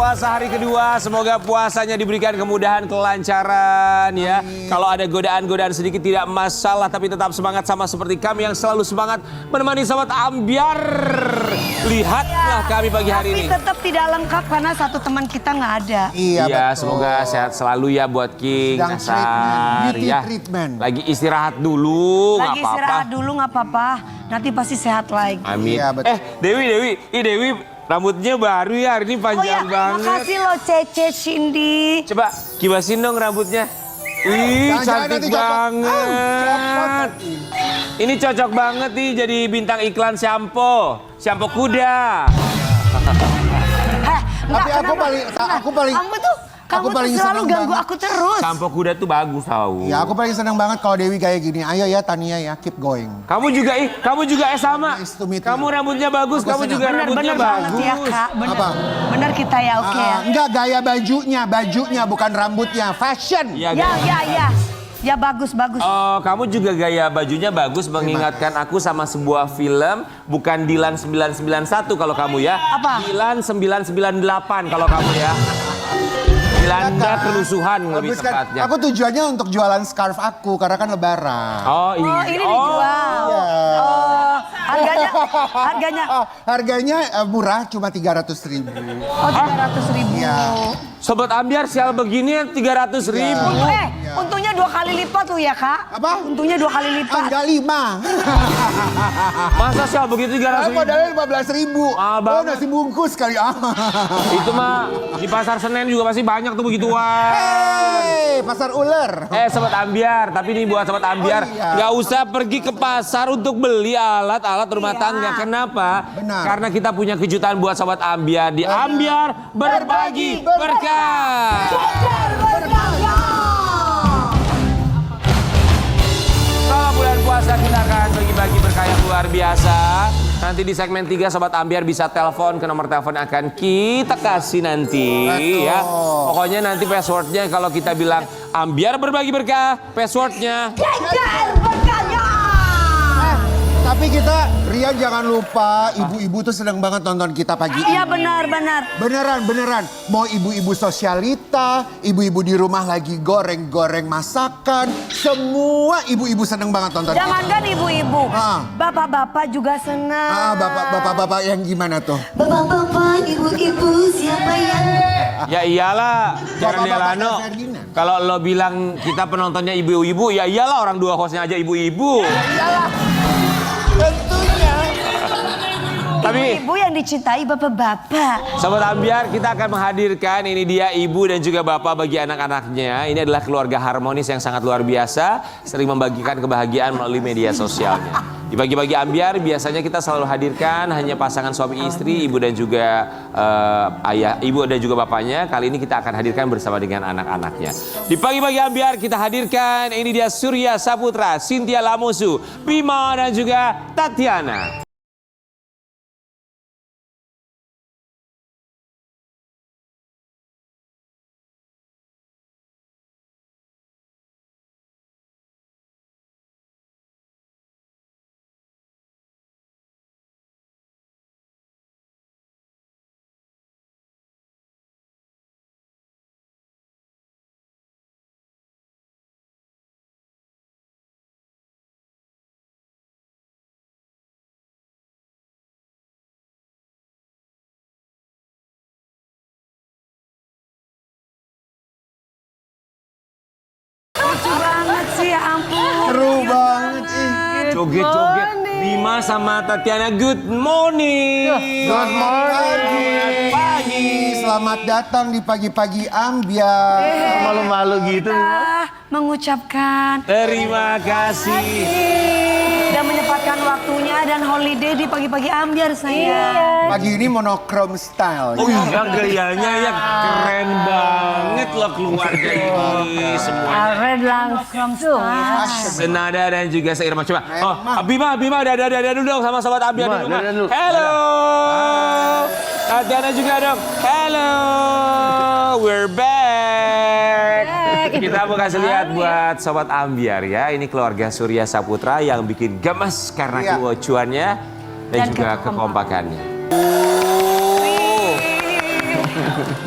puasa hari kedua, semoga puasanya diberikan kemudahan, kelancaran ya. Kalau ada godaan-godaan sedikit tidak masalah, tapi tetap semangat sama seperti kami yang selalu semangat menemani sahabat Ambyar. Lihatlah kami pagi hari ini. Tapi tetap tidak lengkap karena satu teman kita nggak ada. Iya, semoga sehat selalu ya buat King Asar ya. Lagi istirahat dulu, nggak apa-apa. Lagi istirahat dulu nggak apa-apa. Nanti pasti sehat lagi. Amin. Iya, Dewi, rambutnya baru ya, hari ini panjang banget. Makasih loh Cece Cindy. Coba kibasin dong rambutnya. Ih, cantik banget. Ini cocok banget nih jadi bintang iklan shampoo kuda. Tapi aku paling Kamu tuh selalu ganggu aku terus. Shampoo kuda tuh bagus tahu. Ya, aku paling senang banget kalau Dewi kayak gini. Ayo ya Tania ya, keep going. Kamu juga sama. Nice to meet you. Kamu rambutnya bagus, kamu juga rambutnya bagus. Bener banget ya Kak, bener kita ya, oke ya. Enggak, gaya bajunya bukan rambutnya, fashion. Ya bagus. Oh, kamu juga gaya bajunya bagus, mengingatkan aku sama sebuah film, bukan Dilan 991 kalau kamu ya. Apa? Dilan 998 kalau kamu ya. Dilanda kerusuhan lebih tepatnya. Aku tujuannya untuk jualan scarf aku karena kan lebaran. Oh iya. Oh, ini dijual. Iya. Oh, Harganya murah, cuma 300.000. Oh, 300.000. Iya. Sobat Ambyar sial begini 300.000. Untungnya 2 kali lipat tuh ya Kak. Apa? Untungnya 2 kali lipat. Enggak 5. Masa sial begitu 300.000? Modalnya 15.000. Oh, nasi bungkus kali. Itu mah di pasar Senen juga pasti banyak tuh begituan. Hei, pasar ular. Sobat Ambyar, tapi ini buat sobat Ambyar, nggak usah pergi ke pasar untuk beli alat-alat rumah tangga. Kenapa? Benar. Karena kita punya kejutan buat sobat Ambyar di Ambyar Berbagi Berkah. Selama bulan puasa kita akan bagi-bagi berkah yang luar biasa. Nanti di segmen 3 Sobat Ambyar bisa telepon ke nomor telepon yang akan kita kasih nanti. Betul. Ya. Pokoknya nanti passwordnya kalau kita bilang Ambyar Berbagi Berkah, passwordnya Kejar berkahnya. Tapi kita, Rian jangan lupa, ibu-ibu tuh seneng banget nonton kita pagi ini. Iya benar. Beneran. Mau ibu-ibu sosialita, ibu-ibu di rumah lagi goreng-goreng masakan. Semua ibu-ibu seneng banget nonton kita. Jangankan ibu-ibu, Ah. bapak-bapak juga senang. Bapak-bapak yang gimana tuh? Bapak-bapak, ibu-ibu, siapa yang... ya iyalah, jangan Delano. Kalau lo bilang kita penontonnya ibu-ibu, ya iyalah orang dua hostnya aja ibu-ibu. Iyalah, tentunya. Tapi Ibu yang dicintai bapak-bapak. Sobat Ambyar, kita akan menghadirkan ini dia ibu dan juga bapak bagi anak-anaknya. Ini adalah keluarga harmonis yang sangat luar biasa, sering membagikan kebahagiaan melalui media sosialnya. Di pagi-pagi Ambyar biasanya kita selalu hadirkan hanya pasangan suami istri, ibu dan juga ibu dan juga bapaknya. Kali ini kita akan hadirkan bersama dengan anak-anaknya. Di pagi-pagi Ambyar kita hadirkan ini dia Surya Saputra, Cynthia Lamusu, Bima dan juga Tatiana. Lucu banget sih, ya ampun. Seru banget sih. Joget-joget Bima sama Tatiana, good morning. Good morning. Pagi. Selamat datang di pagi-pagi Ambyar. Malu-malu gitu. Kita mengucapkan Terima kasih. dan menyempatkan waktunya dan holiday di pagi-pagi Ambyar saya. Pagi ini monochrome style. Oh iya, gayanya ya keren banget loh keluarga ini semuanya. Keren langsung. Senada dan juga seirama. Coba. Oh, Bima ada dulu dong sama sobat Ambyar di rumah. Hello. Tatiana juga dong. Hello. We're back. Kita mau kasih lihat buat sobat Ambyar ya. Ini keluarga Surya Saputra yang bikin gemes karena kelucuannya dan juga kekompakannya.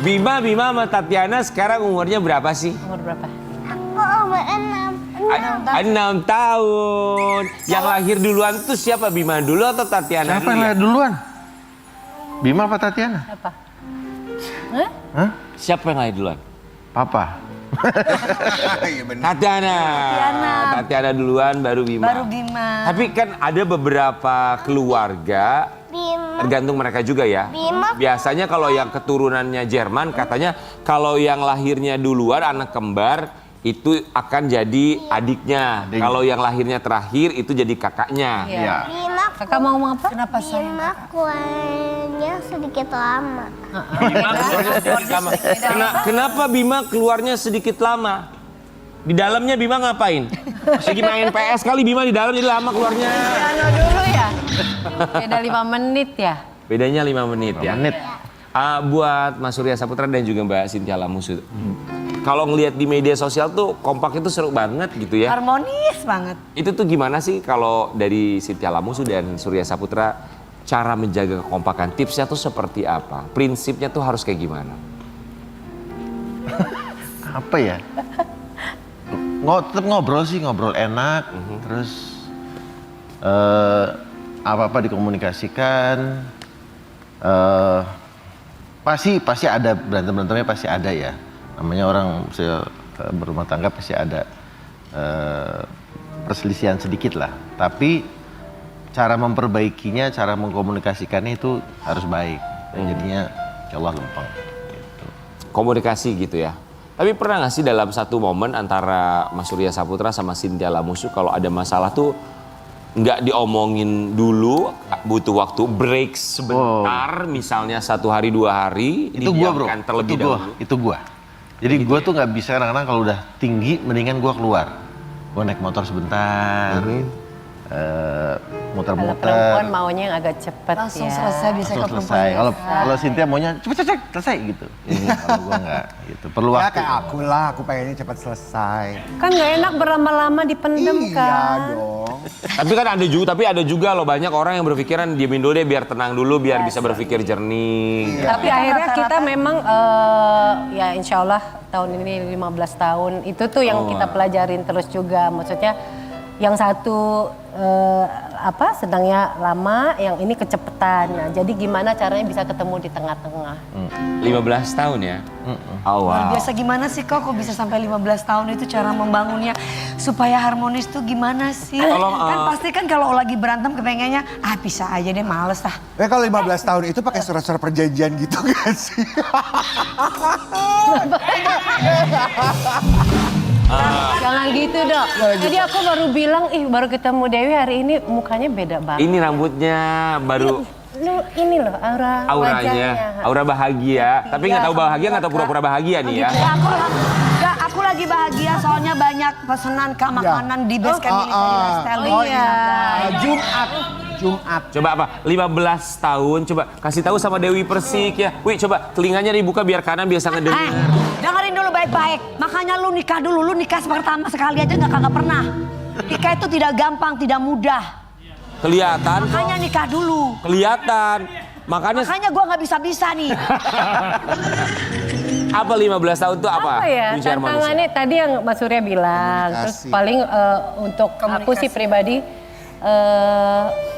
Bima sama Tatiana sekarang umurnya berapa sih? Umur berapa? Aku umur 6. 6 tahun. Yang lahir duluan tuh siapa? Bima dulu atau Tatiana Siapa dulu? yang ya? lahir duluan? Bima apa Tatiana? Apa? Hah? Siapa yang lahir duluan? Papa. Iya benar. Tatiana. Tatiana duluan baru Bima. Baru Bima. Tapi kan ada beberapa keluarga, Bima. tergantung mereka juga ya. Bima. Biasanya kalau yang keturunannya Jerman katanya kalau yang lahirnya duluan anak kembar itu akan jadi adiknya. Adik. Kalau yang lahirnya terakhir itu jadi kakaknya. Iya. Bima. Kakak mau ngomong apa? Kenapa sayang? Bima kuahnya sedikit lama. Bima keluarnya sedikit lama. Kenapa Bima keluarnya sedikit lama? Di dalamnya Bima ngapain? Lagi main PS kali Bima di dalam jadi lama keluarnya. Piano dulu ya? Beda 5 menit ya? Bedanya 5 menit ya. Menit. Buat Mas Surya Saputra dan juga Mbak Cynthia Lamusu. Kalau ngelihat di media sosial tuh kompak itu seru banget gitu ya. Harmonis banget. Itu tuh gimana sih kalau dari Cynthia Lamusu dan Surya Saputra cara menjaga kekompakan? Tipsnya tuh seperti apa? Prinsipnya tuh harus kayak gimana? Apa ya? Tetap ngobrol sih, ngobrol enak. Terus apa-apa dikomunikasikan. Pasti ada berantemnya pasti ada ya. Namanya orang berumah tangga pasti ada perselisihan sedikit lah. Tapi cara memperbaikinya, cara mengkomunikasikannya itu harus baik. Dan jadinya insya Allah lempeng. Gitu. Komunikasi gitu ya. Tapi pernah nggak sih dalam satu momen antara Mas Surya Saputra sama Cynthia Lamusu kalau ada masalah tuh nggak diomongin dulu, butuh waktu break sebentar, misalnya 1 hari 2 hari, Itu gua bro, didiamkan terlebih itu gua, dahulu. itu gua. Jadi gua tuh nggak bisa kadang-kadang kalau udah tinggi, mendingan gua keluar. Gua naik motor sebentar, Kalau muter-muter. perempuan maunya yang agak cepet Langsung ya. selesai bisa ke Langsung perempuan. selesai. Kalau Cynthia maunya cepet selesai gitu. Kalau gua nggak gitu. Perlu Ya waktu. kayak aku lah, aku pengennya cepat selesai. Kan nggak enak berlama-lama dipendem Iya kan. dong. Tapi kan ada juga loh banyak orang yang berpikiran diemin dulu deh biar tenang dulu, biar bisa berpikir jernih. Tapi akhirnya kita memang ya insya Allah tahun ini 15 tahun itu tuh yang kita pelajarin terus juga. Maksudnya yang satu sedangnya lama, yang ini kecepetan. Nah, jadi gimana caranya bisa ketemu di tengah-tengah? 15 tahun ya? Oh, Luar wow. biasa gimana sih kok bisa sampai 15 tahun itu cara membangunnya supaya harmonis tuh gimana sih? Tolong, Kan pasti kan kalau lagi berantem kepengennya bisa aja deh males lah. Kalau 15 tahun itu pakai surat-surat perjanjian gitu gak sih? Jangan gitu dong. Jadi aku baru bilang, baru ketemu Dewi hari ini mukanya beda banget. Ini rambutnya baru Ini loh aura auranya, wajahnya. aura bahagia. Tapi nggak tahu bahagia, nggak tahu pura-pura bahagia nih ya. Aku lagi bahagia soalnya banyak pesanan ke makanan di base camp military lifestyle. Oh iya. Jumat. Coba apa? 15 tahun, coba kasih tahu sama Dewi Persik ya. Wih, coba telinganya dibuka biar kanan biasa ngedengar. Dengerin dulu baik-baik. Makanya lu nikah dulu, lu nikah pertama sekali aja nggak pernah. Nikah itu tidak gampang, tidak mudah. Kelihatan. Makanya nikah dulu. Kelihatan. Makanya Makanya gua nggak bisa-bisa nih. apa 15 tahun tuh apa? Apa ya Kunci harmonisnya? tantangannya tadi yang Mas Surya bilang. Terus Komunikasi. paling untuk aku sih pribadi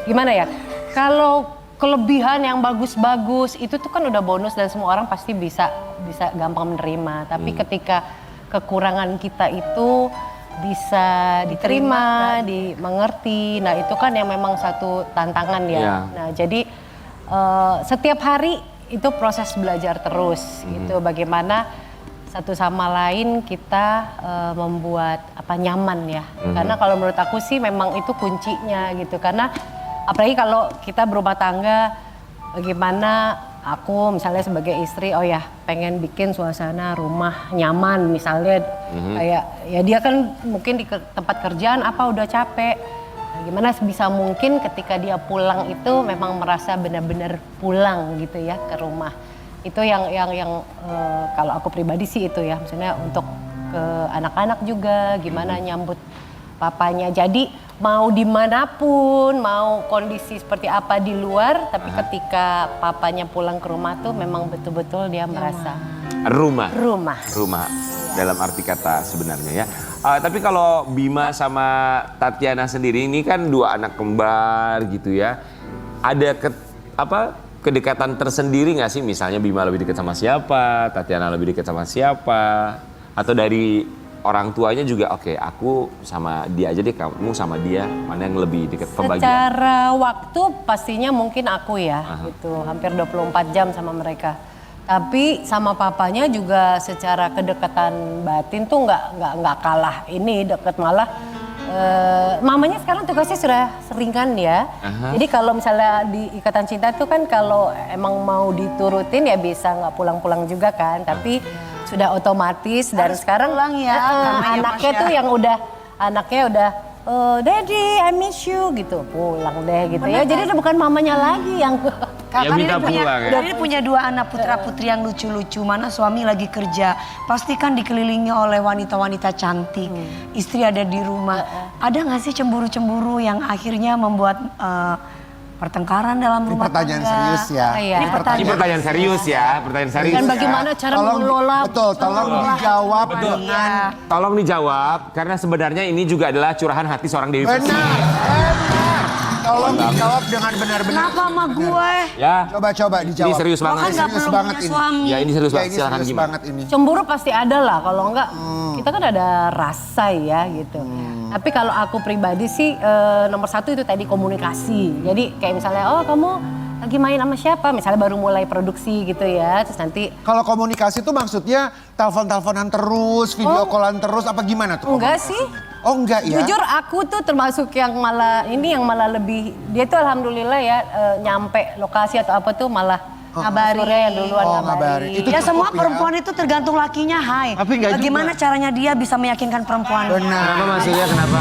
gimana ya? Kalau kelebihan yang bagus-bagus itu tuh kan udah bonus dan semua orang pasti bisa gampang menerima. Tapi ketika kekurangan kita itu bisa diterima, dimengerti. Nah, itu kan yang memang satu tantangan ya. Iya. Nah, jadi setiap hari itu proses belajar terus gitu. Bagaimana satu sama lain kita membuat nyaman ya. Karena kalau menurut aku sih memang itu kuncinya gitu. Karena apalagi kalau kita berumah tangga, bagaimana aku misalnya sebagai istri, pengen bikin suasana rumah nyaman misalnya. Kayak ya dia kan mungkin di tempat kerjaan udah capek. Nah, gimana sebisa mungkin ketika dia pulang itu memang merasa benar-benar pulang gitu ya ke rumah. Itu yang kalau aku pribadi sih itu ya, maksudnya untuk ke anak-anak juga gimana nyambut papanya. Jadi mau dimanapun, mau kondisi seperti apa di luar, tapi ketika papanya pulang ke rumah tuh memang betul-betul dia merasa Rumah. rumah. Dalam arti kata sebenarnya ya. Tapi kalau Bima sama Tatiana sendiri ini kan dua anak kembar gitu ya. Ada kedekatan tersendiri nggak sih? Misalnya Bima lebih dekat sama siapa, Tatiana lebih dekat sama siapa, atau dari orang tuanya juga oke, aku sama dia aja deh, kamu sama dia, mana yang lebih dekat pembagian? Secara waktu pastinya mungkin aku ya, gitu, hampir 24 jam sama mereka. Tapi sama papanya juga secara kedekatan batin tuh nggak kalah ini deket, malah mamanya sekarang tugasnya sudah seringan ya. Jadi kalau misalnya di Ikatan Cinta tuh kan kalau emang mau diturutin ya bisa nggak pulang-pulang juga kan, tapi sudah otomatis dan sekarang pulang ya, namanya anaknya Mas ya. tuh yang anaknya udah Daddy, I miss you gitu, pulang deh gitu ya. Jadi udah bukan mamanya lagi yang Ya minta pulang ya. Dia punya 2 anak putra putri yang lucu-lucu. Mana suami lagi kerja, pasti kan dikelilingi oleh wanita-wanita cantik. Istri ada di rumah. Ada nggak sih cemburu-cemburu yang akhirnya membuat pertengkaran dalam Ini rumah pertanyaan tangga? serius ya. Iya. Ini Ini pertanyaan serius ya, pertanyaan serius. dan ya. bagaimana cara Tolong, mengelola betul, tolong dijawab dengan Tolong dijawab, karena sebenarnya ini juga adalah curahan hati seorang Dewi benar. Persik. Tolong dijawab dengan benar-benar. Kenapa sama gue? Ya, Coba dijawab. ini serius Gue banget. kan nggak Serius perlu banget punya ini. suami. Ya ini serius Ya, banget, ini silakan serius gimana? banget ini. cemburu pasti ada lah, kalau enggak kita kan ada rasa ya gitu. Tapi kalau aku pribadi sih nomor 1 itu tadi komunikasi. Jadi kayak misalnya kamu lagi main sama siapa, misalnya baru mulai produksi gitu ya, terus nanti Kalau komunikasi itu maksudnya telepon-teleponan terus, video callan terus, apa gimana tuh? enggak sih. Oh enggak ya? Jujur aku tuh termasuk yang malah lebih, dia tuh alhamdulillah ya nyampe lokasi atau apa tuh malah ngabarin yang duluan Oh, ngabarin. ngabarin. Itu Ya cukup semua ya. perempuan itu tergantung lakinya, hai. Tapi nggak Bagaimana juga. caranya dia bisa meyakinkan perempuan? Benar. Kenapa maksudnya, kenapa?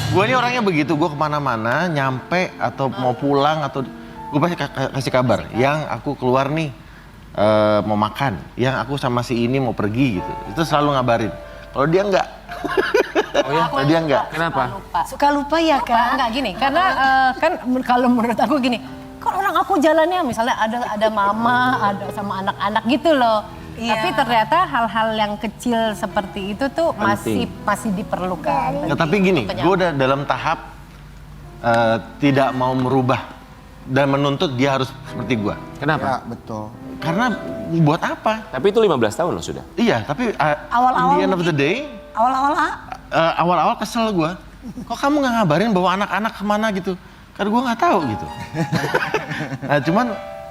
Gue ini orangnya begitu, gue kemana-mana, nyampe atau mau pulang atau gue pasti kasih kabar. Yang aku keluar nih mau makan, yang aku sama si ini mau pergi gitu. Itu selalu ngabarin. Kalau dia enggak, Oh ya? kalau dia enggak. Kenapa? Lupa. Suka lupa ya kan? Enggak gini, karena kan kalau menurut aku gini, kan orang aku jalannya misalnya ada mama, ada sama anak-anak gitu loh. Iya. Tapi ternyata hal-hal yang kecil seperti itu tuh Penting. masih diperlukan. Ya, tapi gini, gue udah dalam tahap tidak mau merubah dan menuntut dia harus seperti gue. Kenapa? Ya, betul. Karena buat apa? Tapi itu 15 tahun loh sudah. Iya, tapi Awal-awal in the end of the day, Awal-awal awal-awal kesel gue. Kok kamu nggak ngabarin bawa anak-anak kemana gitu? Karena gue nggak tahu gitu. Nah, cuman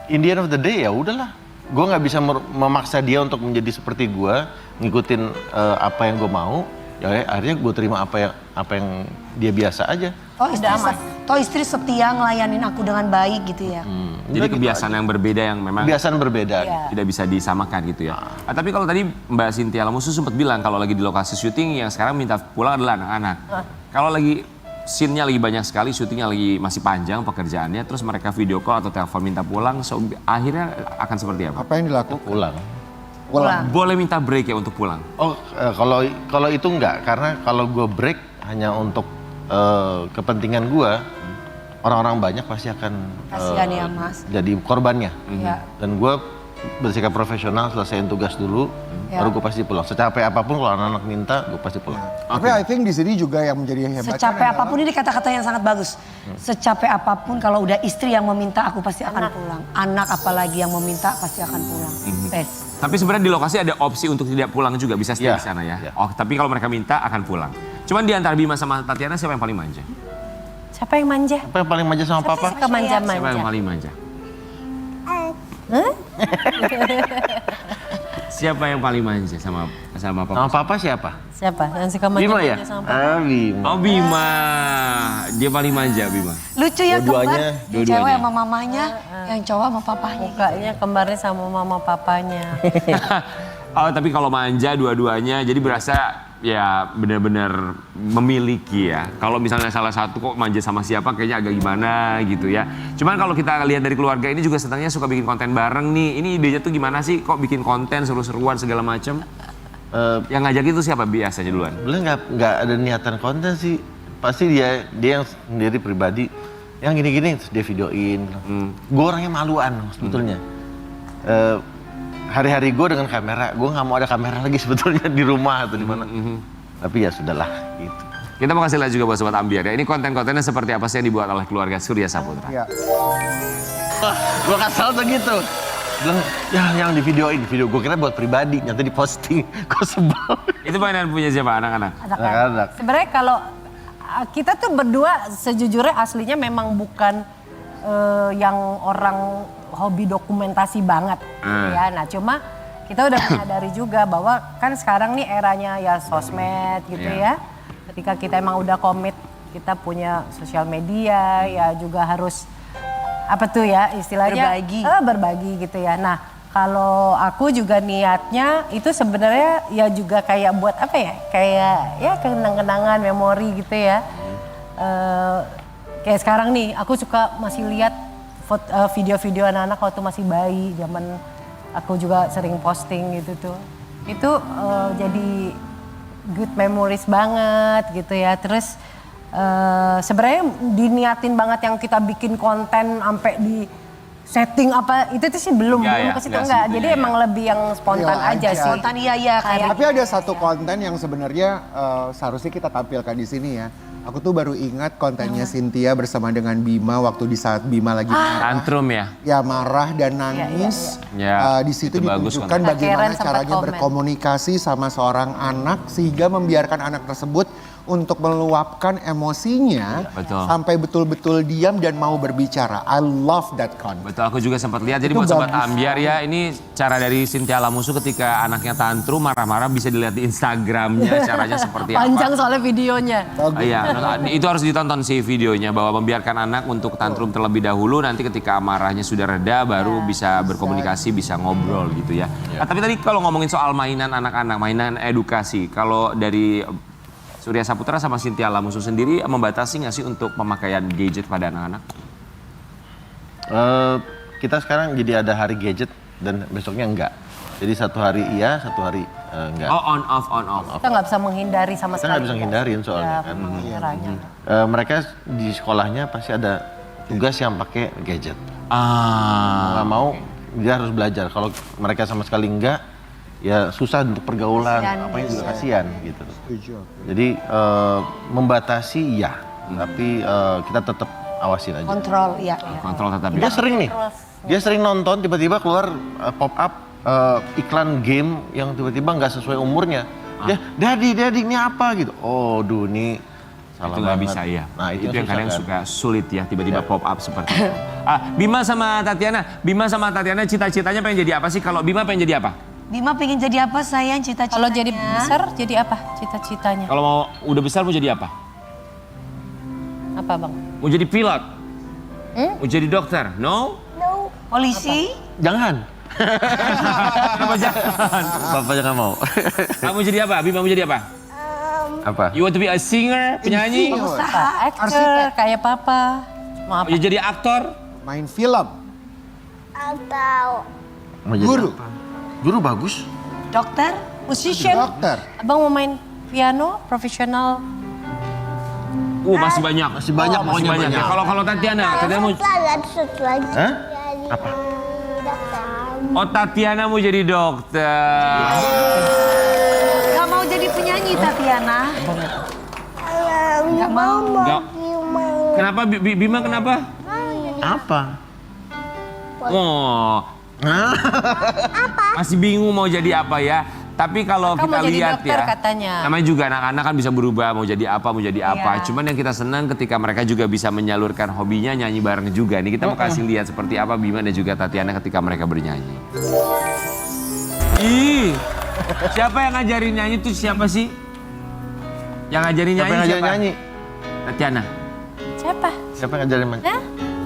in the end of the day ya udahlah. Gue nggak bisa memaksa dia untuk menjadi seperti gue, ngikutin apa yang gue mau. Ya akhirnya gue terima apa yang dia biasa aja. toh istri setia ngelayanin aku dengan baik gitu ya. Jadi kebiasaan yang berbeda yang memang Kebiasaan berbeda. Iya. tidak bisa disamakan gitu ya. Tapi kalau tadi Mbak Cynthia Lamusu sempat bilang kalau lagi di lokasi syuting yang sekarang minta pulang adalah anak-anak. Kalau lagi scene-nya lagi banyak sekali, syutingnya lagi masih panjang pekerjaannya, terus mereka video call atau telepon minta pulang, so, akhirnya akan seperti apa? Apa yang dilakukan? Pulang. Boleh minta break ya untuk pulang? Oh, kalau itu enggak, karena kalau gue break hanya untuk kepentingan gue, orang-orang banyak pasti akan Kasihan ya, Mas. jadi korbannya. Iya. Dan gue bersikap profesional, selesaiin tugas dulu, Ya. baru gue pasti pulang. Secapek apapun kalau anak-anak minta, gue pasti pulang. Tapi I think di sini juga yang menjadi hebat. Secapek apapun, ini kata-kata yang sangat bagus. Secapek apapun kalau udah istri yang meminta aku pasti akan pulang. Anak apalagi yang meminta pasti akan pulang. Best. Tapi sebenarnya di lokasi ada opsi untuk tidak pulang juga, bisa stay Ya, di sana ya. ya. Oh, tapi kalau mereka minta akan pulang. Cuman di antara Bima sama Tatiana siapa yang paling manja? Siapa yang manja? Apa yang paling manja sama papa? Suka Siapa yang manja-manja. paling manja? Siapa yang paling manja sama papa? Sama papa siapa? Siapa yang suka Bima ya? manja-manja sama papa? Ah, Bima. Oh Bima, dia paling manja Bima. Lucu ya kembar. Dua-duanya, Yang dua-duanya. cewek sama mamanya, yang cowok sama papahnya. Mukanya kembarnya sama mama papanya. Oh tapi kalau manja dua-duanya, jadi berasa ya benar-benar memiliki ya. Kalau misalnya salah satu kok manja sama siapa kayaknya agak gimana gitu ya. Cuman kalau kita lihat dari keluarga ini juga sebenarnya suka bikin konten bareng nih. Ini idenya tuh gimana sih kok bikin konten seru-seruan segala macem? Yang ngajak itu siapa biasanya duluan? Sebenarnya nggak ada niatan konten sih. pasti dia yang sendiri pribadi yang gini-gini terus dia videoin. Gue orangnya maluan sebetulnya. Hari-hari gue dengan kamera, gue nggak mau ada kamera lagi sebetulnya di rumah atau di mana. Tapi ya sudahlah gitu. Kita mau kasih lihat juga buat Sobat Ambiar ya. Ini konten-kontennya seperti apa sih yang dibuat oleh keluarga Surya Saputra. Ya. Gue kasar tuh gitu. Bilang, ya yang di videoin, video gue kira buat pribadi, nyata diposting. Gue sebel. Itu mainan punya siapa anak-anak? Anak-anak. Sebenarnya kalau kita tuh berdua sejujurnya aslinya memang bukan yang orang hobi dokumentasi banget ya. Nah cuma kita udah menyadari juga bahwa kan sekarang nih eranya ya sosmed gitu ya. Ketika kita emang udah komit kita punya sosial media ya juga harus apa tuh ya istilahnya berbagi gitu ya. Nah kalau aku juga niatnya itu sebenarnya ya juga kayak buat apa ya, kayak ya kenang-kenangan memori gitu ya. Kayak sekarang nih aku suka masih lihat video-video anak-anak waktu masih bayi, zaman aku juga sering posting gitu tuh. Itu jadi good memories banget gitu ya. Terus sebenarnya diniatin banget yang kita bikin konten sampai di setting apa itu tuh sih belum ke situ enggak. Jadi emang lebih yang spontan aja sih. Spontan iya kayak. Tapi ada satu konten yang sebenarnya seharusnya kita tampilkan di sini ya. Aku tuh baru ingat kontennya Cynthia bersama dengan Bima waktu di saat Bima lagi marah. Tantrum ya? Ya marah dan nangis. Di situ ditunjukkan bagaimana caranya berkomunikasi sama seorang anak sehingga membiarkan anak tersebut untuk meluapkan emosinya sampai betul-betul diam dan mau berbicara. I love that content. Betul, aku juga sempat lihat. Jadi buat Sobat Ambiar ya, ini cara dari Cynthia Lamusu ketika anaknya tantrum marah-marah bisa dilihat di Instagramnya caranya seperti apa. Panjang soalnya videonya. Iya, itu harus ditonton sih videonya bahwa membiarkan anak untuk tantrum terlebih dahulu, nanti ketika marahnya sudah reda baru bisa berkomunikasi, bisa ngobrol gitu ya. Tapi tadi kalau ngomongin soal mainan anak-anak, mainan edukasi, kalau dari Surya Saputra sama Cynthia Lamusu sendiri membatasi nggak sih untuk pemakaian gadget pada anak-anak? Kita sekarang jadi ada hari gadget dan besoknya enggak. Jadi satu hari iya, satu hari enggak. Oh on off. Kita nggak bisa menghindari sama Kita sekali. nggak bisa menghindarin soalnya kan. Mereka di sekolahnya pasti ada tugas yang pakai gadget. Nggak mau, dia harus belajar. Kalau mereka sama sekali enggak, ya susah untuk pergaulan, apa yang juga kasihan gitu. Jadi membatasi ya, tapi kita tetap awasin aja. Kontrol ya. Kontrol tetap. Dia sering nih, dia sering nonton tiba-tiba keluar pop up iklan game yang tiba-tiba nggak sesuai umurnya. Dia, daddy ini apa gitu. Oh, duh ini salah itu nggak banget. bisa ya. Nah itu yang kadang kan. suka sulit ya tiba-tiba pop up seperti itu. Bima sama Tatiana cita-citanya pengen jadi apa sih? Kalau Bima pengen jadi apa? Bima pengen jadi apa sayang cita-citanya? Kalau jadi besar jadi apa cita-citanya? Kalau mau udah besar mau jadi apa? Apa bang? Mau jadi pilot? Mau jadi dokter? No? Polisi? Jangan. Kenapa jangan? Bapak jangan mau. Kamu jadi apa? Bima mau jadi apa? Apa? You want to be a singer? Penyanyi? Aktor kayak papa. Mau apa? Mau jadi aktor? Main film. Atau Mau jadi Guru. apa? Guru bagus. Dokter? Musician. Dokter. Abang mau main piano profesional. Masih banyak. Masih banyak Masih pokoknya banyak. Ya. Kalau Tatiana mau satu lagi Hah? jadi Apa? dokter. Oh Tatiana mau jadi dokter. Gak mau jadi penyanyi Tatiana? Nggak mau. Nggak. Kenapa Bima kenapa? Apa? Oh. Masih bingung mau jadi apa ya. Tapi kalau Kamu kita jadi lihat dokter ya, katanya. namanya juga anak-anak kan bisa berubah mau jadi apa. Cuman yang kita senang ketika mereka juga bisa menyalurkan hobinya nyanyi bareng juga. Nih kita mau kasih lihat seperti apa Bima dan juga Tatiana ketika mereka bernyanyi. Ih, siapa yang ngajarin nyanyi tuh siapa sih? Yang ngajarin Siapa nyanyi yang ngajarin siapa? nyanyi? Tatiana. Siapa? Siapa yang ngajarin nyanyi?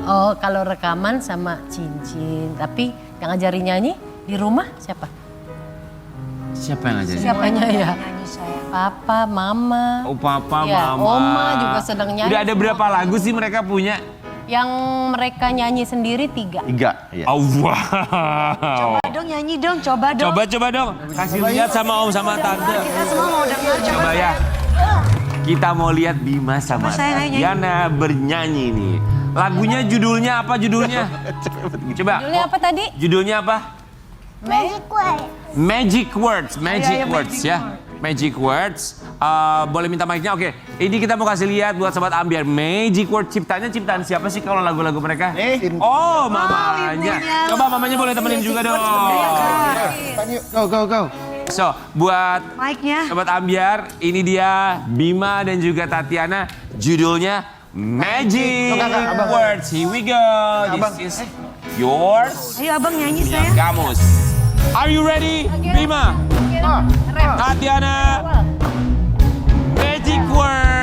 Oh kalau rekaman sama Cincin. Tapi yang ngajarin nyanyi di rumah siapa? Siapa yang ngajarin? Siapanya ya? Nyanyi sayang. Papa, mama. Oh papa, Ya, mama. Oma juga sedang nyanyi. Udah ada berapa lagu sih mereka punya? Yang mereka nyanyi sendiri 3. 3, ya. Oh, wow. Coba dong nyanyi dong, coba dong. Coba dong. Kasih lihat sama om sama tante. Kita semua mau dengar, coba. Coba ya. Kita mau lihat Bima sama Coba saya nyanyi. Tatiana bernyanyi nih. Lagunya judulnya apa judulnya? Coba. Judulnya apa tadi? Judulnya apa? Magic way. Magic Words, Magic Iya, Words Magic ya. Magic Words. Boleh minta mic-nya? Oke. Ini kita mau kasih lihat buat sobat Ambiar. Magic Word ciptaan siapa sih kalau lagu-lagu mereka? Oh, mamanya. ibunya. Coba mamanya boleh temenin juga dong. Go. So, buat Mic-nya. sobat Ambiar, ini dia Bima dan juga Tatiana. Judulnya Magic Words. Here we go. This is yours. Ayo abang nyanyi saya. Kamus. Are you ready, Bima? Tatiana. Magic Word.